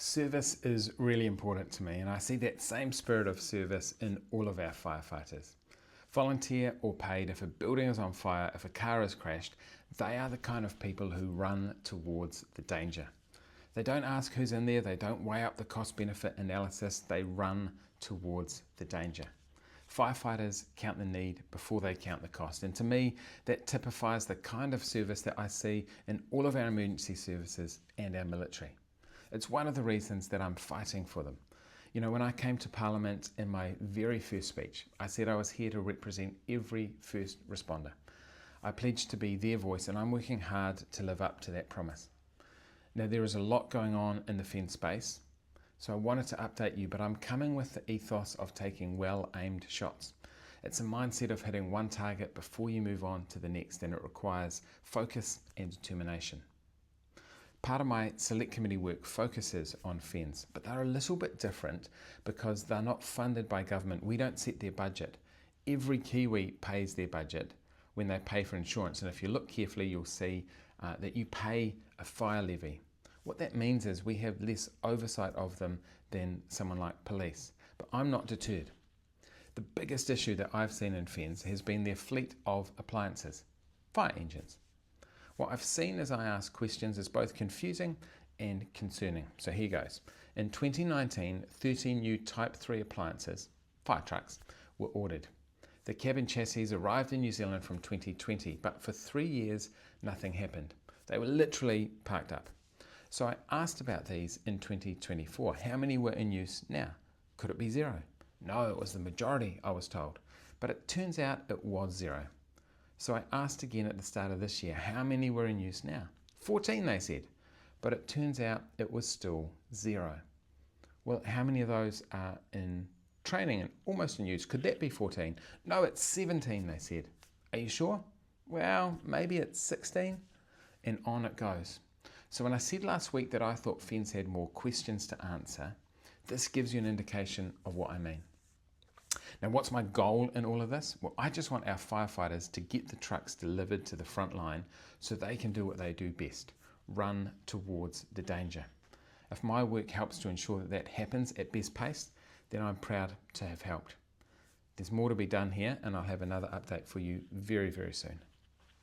Service is really important to me, and I see that same spirit of service in all of our firefighters. Volunteer or paid, if a building is on fire, if a car has crashed, they are the kind of people who run towards the danger. They don't ask who's in there, they don't weigh up the cost-benefit analysis, they run towards the danger. Firefighters count the need before they count the cost, and to me that typifies the kind of service that I see in all of our emergency services and our military. It's one of the reasons that I'm fighting for them. You know, when I came to Parliament in my very first speech, I said I was here to represent every first responder. I pledged to be their voice, and I'm working hard to live up to that promise. Now, there is a lot going on in the fence space, so I wanted to update you, but I'm coming with the ethos of taking well-aimed shots. It's a mindset of hitting one target before you move on to the next, and it requires focus and determination. Part of my select committee work focuses on FENS, but they're a little bit different because they're not funded by government. We don't set their budget. Every Kiwi pays their budget when they pay for insurance, and if you look carefully you'll see that you pay a fire levy. What that means is we have less oversight of them than someone like police, but I'm not deterred. The biggest issue that I've seen in FENS has been their fleet of appliances, fire engines. What I've seen as I ask questions is both confusing and concerning. So here goes. In 2019, 30 new Type 3 appliances, fire trucks, were ordered. The cabin chassis arrived in New Zealand from 2020, but for 3 years, nothing happened. They were literally parked up. So I asked about these in 2024. How many were in use now? Could it be zero? No, it was the majority, I was told. But it turns out it was zero. So I asked again at the start of this year, how many were in use now? 14, they said. But it turns out it was still zero. Well, how many of those are in training and almost in use? Could that be 14? No, it's 17, they said. Are you sure? Well, maybe it's 16. And on it goes. So when I said last week that I thought FENS had more questions to answer, this gives you an indication of what I mean. Now, what's my goal in all of this? Well, I just want our firefighters to get the trucks delivered to the front line so they can do what they do best, run towards the danger. If my work helps to ensure that that happens at best pace, then I'm proud to have helped. There's more to be done here, and I'll have another update for you very, very soon.